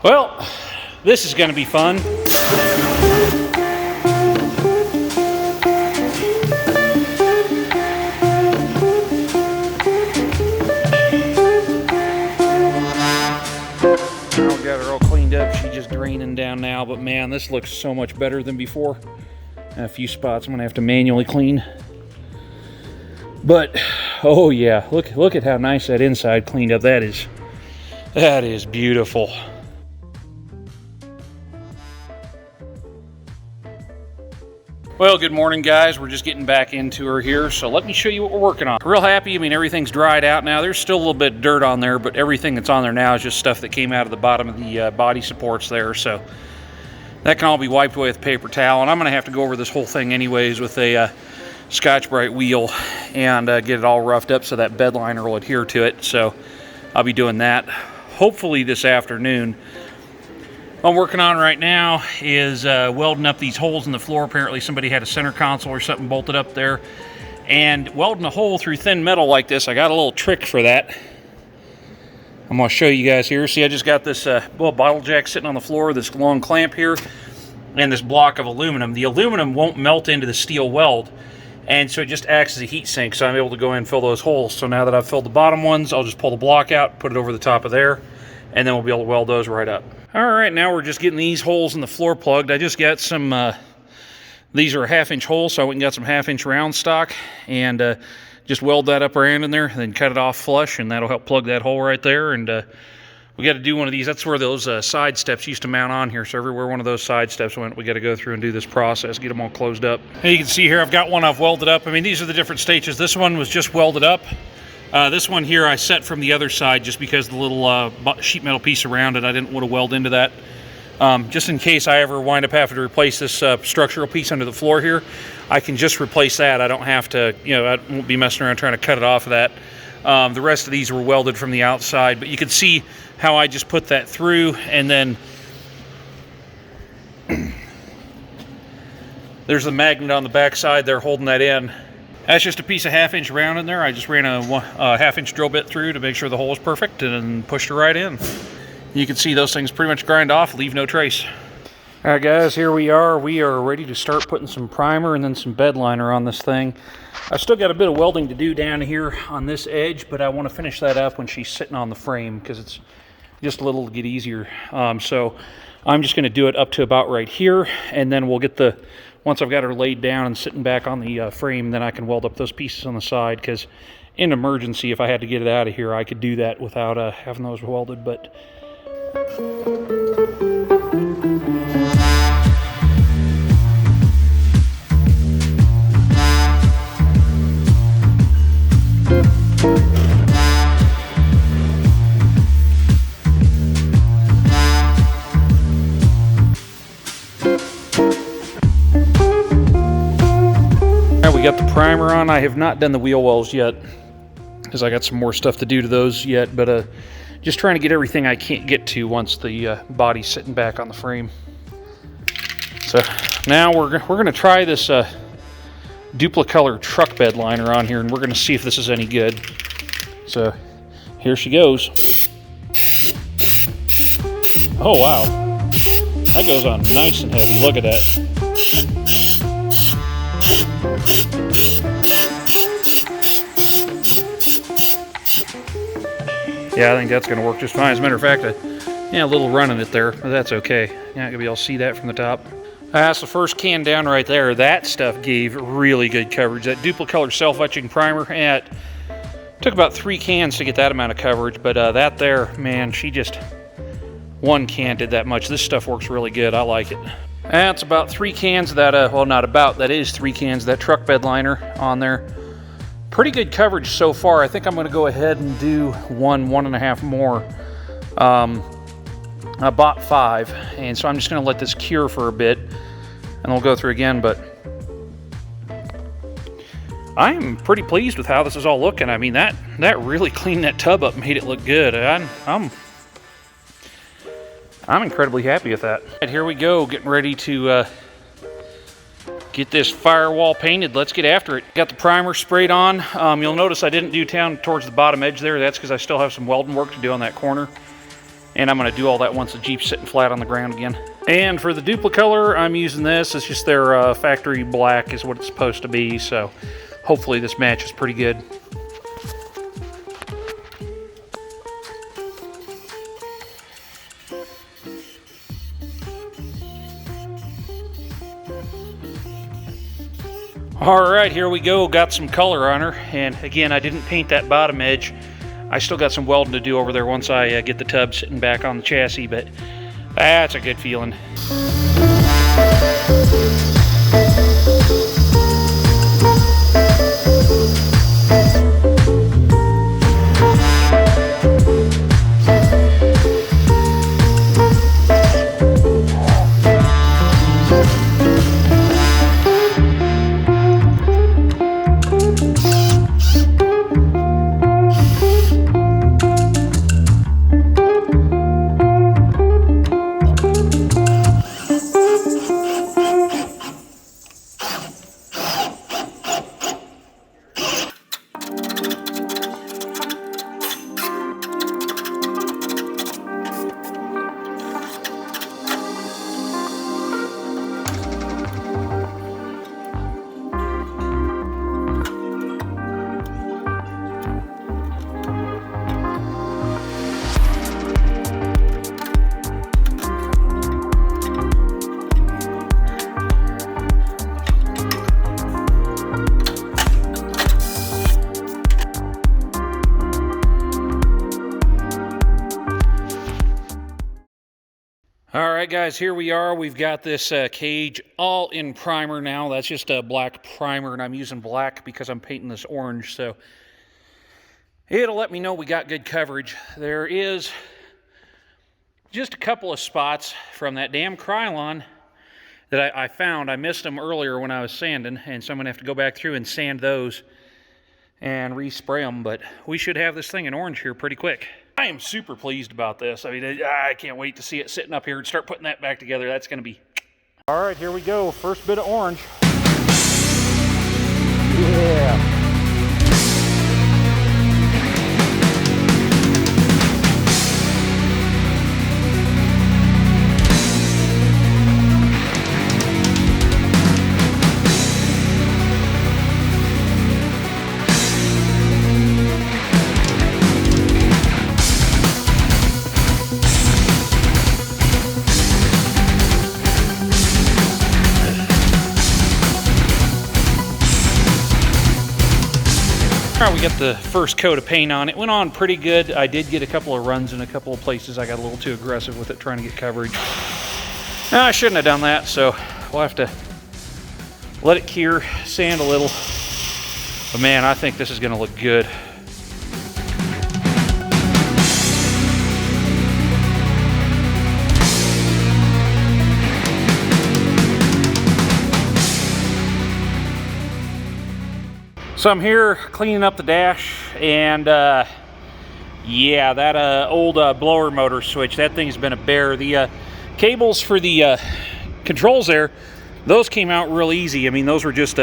Well, this is going to be fun. I've got her all cleaned up. She's just draining down now, but man, this looks so much better than before. A few spots I'm going to have to manually clean. But, oh yeah, look at how nice that inside cleaned up. That is beautiful. Well, good morning, guys. We're just getting back into her here, so let me show you what we're working on. Real happy. I mean, everything's dried out now. There's still a little bit of dirt on there, but everything that's on there now is just stuff that came out of the bottom of the body supports there, so that can all be wiped away with a paper towel. And I'm going to have to go over this whole thing anyways with a Scotch-Brite wheel and get it all roughed up so that bed liner will adhere to it. So I'll be doing that hopefully this afternoon. What I'm working on right now is welding up these holes in the floor. Apparently somebody had a center console or something bolted up there. And welding a hole through thin metal like this, I got a little trick for that. I'm going to show you guys here. See, I just got this little bottle jack sitting on the floor, this long clamp here, and this block of aluminum. The aluminum won't melt into the steel weld, and so it just acts as a heat sink, so I'm able to go in and fill those holes. So now that I've filled the bottom ones, I'll just pull the block out, put it over the top of there, and then we'll be able to weld those right up. All right, now we're just getting these holes in the floor plugged. I just got some, these are 1/2-inch holes, so I went and got some 1/2-inch round stock, and just weld that up around in there, and then cut it off flush, and that'll help plug that hole right there. And we got to do one of these. That's where those side steps used to mount on here, so everywhere one of those side steps went, we got to go through and do this process, get them all closed up. And you can see here, I've got one I've welded up. I mean, these are the different stages. This one was just welded up. This one here I set from the other side just because the little sheet metal piece around it, I didn't want to weld into that. Just in case I ever wind up having to replace this structural piece under the floor here, I can just replace that. I don't have to, you know, I won't be messing around trying to cut it off of that. The rest of these were welded from the outside, but you can see how I just put that through, and then there's the magnet on the back side there holding that in. That's just a piece of 1/2-inch round in there. I just ran a 1/2-inch drill bit through to make sure the hole is perfect, and then pushed it right in. You can see those things pretty much grind off, leave no trace. All right, guys, here we are. We are ready to start putting some primer and then some bed liner on this thing. I've still got a bit of welding to do down here on this edge, but I want to finish that up when she's sitting on the frame because it's just a little to get easier. So I'm just going to do it up to about right here, and then we'll get the, once I've got her laid down and sitting back on the frame, then I can weld up those pieces on the side, because in emergency, if I had to get it out of here, I could do that without having those welded. But we got the primer on. I have not done the wheel wells yet because I got some more stuff to do to those yet, but just trying to get everything I can't get to once the body's sitting back on the frame. So now we're going to try this Duplicolor truck bed liner on here, and we're going to see if this is any good. So here she goes. Oh wow, that goes on nice and heavy. Look at that. Yeah, I think that's going to work just fine. As a matter of fact, a little run in it there, but that's okay. You're not going to be able to see that from the top. That's the first can down right there. That stuff gave really good coverage. That Duplicolor self-etching primer, it took about 3 cans to get that amount of coverage, but that there, man, one can did that much. This stuff works really good. I like it. That's about 3 cans of that, well, not about, that is 3 cans of that truck bed liner on there. Pretty good coverage so far. I think I'm going to go ahead and do 1.5 more. I bought 5, and so I'm just going to let this cure for a bit, and we'll go through again. But I'm pretty pleased with how this is all looking. I mean, that really cleaned that tub up, made it look good. I'm incredibly happy with that. And here we go, getting ready to get this firewall painted. Let's get after it. Got the primer sprayed on. You'll notice I didn't do down towards the bottom edge there. That's because I still have some welding work to do on that corner. And I'm going to do all that once the Jeep's sitting flat on the ground again. And for the Duplicolor, I'm using this. It's just their factory black is what it's supposed to be. So hopefully this matches pretty good. Alright, here we go. Got some color on her. And again, I didn't paint that bottom edge. I still got some welding to do over there once I get the tub sitting back on the chassis, but that's a good feeling. Alright guys, here we are. We've got this cage all in primer now. That's just a black primer, and I'm using black because I'm painting this orange, so it'll let me know we got good coverage. There is just a couple of spots from that damn Krylon that I found. I missed them earlier when I was sanding, and so I'm going to have to go back through and sand those and respray them, but we should have this thing in orange here pretty quick. I am super pleased about this. I mean, I can't wait to see it sitting up here and start putting that back together. That's going to be... All right, here we go. First bit of orange. Yeah. All right, we got the first coat of paint on. It went on pretty good. I did get a couple of runs in a couple of places. I got a little too aggressive with it trying to get coverage. No, I shouldn't have done that, so we'll have to let it cure, sand a little. But man, I think this is gonna look good. So I'm here cleaning up the dash, and yeah, that old blower motor switch, that thing's been a bear. The cables for the controls there, those came out real easy. I mean, those were just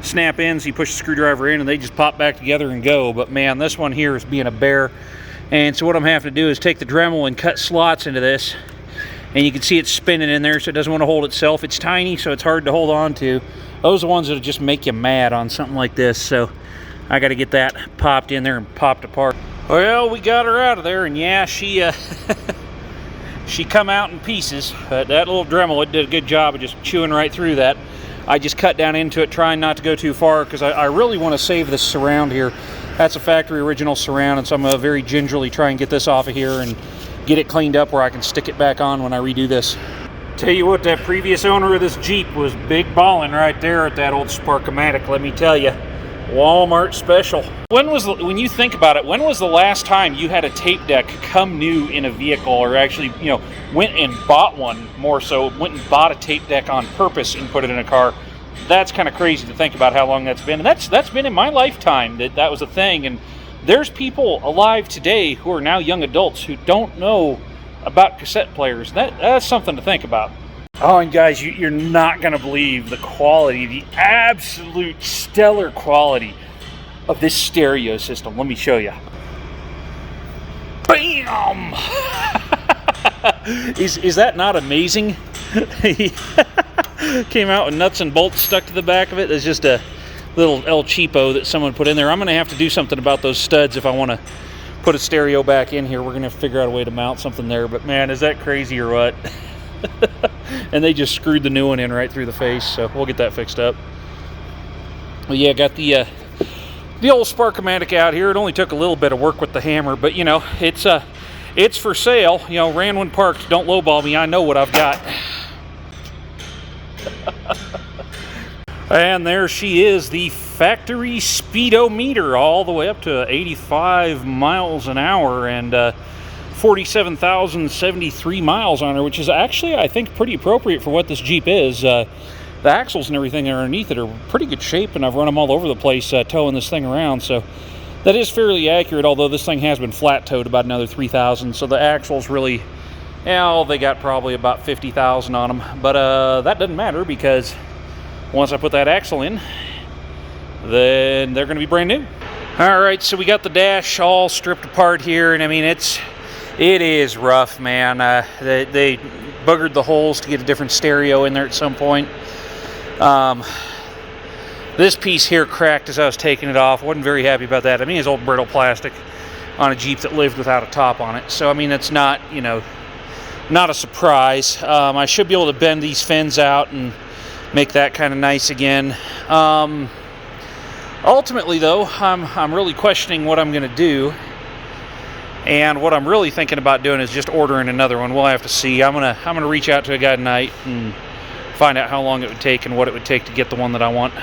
snap ins. You push the screwdriver in and they just pop back together and go. But man, this one here is being a bear. And so what I'm having to do is take the Dremel and cut slots into this. And you can see it's spinning in there, so it doesn't want to hold itself. It's tiny, so it's hard to hold on to. Those are the ones that'll just make you mad on something like this. So I got to get that popped in there and popped apart. Well, we got her out of there, and yeah, she she come out in pieces. But that little Dremel, it did a good job of just chewing right through that. I just cut down into it, trying not to go too far, because I really want to save this surround here. That's a factory original surround, and so I'm going to very gingerly try and get this off of here and get it cleaned up where I can stick it back on when I redo this. Tell you what, that previous owner of this Jeep was big ballin' right there at that old Sparkomatic, let me tell you. Walmart special. When you think about it, when was the last time you had a tape deck come new in a vehicle, or actually, you know, went and bought one, more so, went and bought a tape deck on purpose and put it in a car? That's kind of crazy to think about how long that's been. And that's been in my lifetime that was a thing. And there's people alive today who are now young adults who don't know about cassette players. That's something to think about. Oh, and guys, you're not going to believe the quality, the absolute stellar quality of this stereo system. Let me show you. Bam! Is that not amazing? He came out with nuts and bolts stuck to the back of it. There's just a little El Cheapo that someone put in there. I'm going to have to do something about those studs if I want to put a stereo back in here. We're going to have to figure out a way to mount something there. But man, is that crazy or what? And they just screwed the new one in right through the face, so we'll get that fixed up. Well, yeah, got the old Sparkomatic out here. It only took a little bit of work with the hammer, but you know, it's for sale. You know, ran when parked. Don't lowball me. I know what I've got. And there she is, the factory speedometer, all the way up to 85 miles an hour and 47,073 miles on her, which is actually, I think, pretty appropriate for what this Jeep is. The axles and everything underneath it are pretty good shape, and I've run them all over the place towing this thing around, so that is fairly accurate, although this thing has been flat towed about another 3,000, so the axles really, well, they got probably about 50,000 on them, but that doesn't matter because once I put that axle in, then they're going to be brand new. All right, so we got the dash all stripped apart here, and I mean, it is rough, man. They buggered the holes to get a different stereo in there at some point. This piece here cracked as I was taking it off. Wasn't very happy about that. I mean, it's old brittle plastic on a Jeep that lived without a top on it. So, I mean, it's not, you know, not a surprise. I should be able to bend these fins out and make that kind of nice again. Ultimately, though, I'm really questioning what I'm going to do. And what I'm really thinking about doing is just ordering another one. We'll have to see. I'm gonna reach out to a guy tonight and find out how long it would take and what it would take to get the one that I want.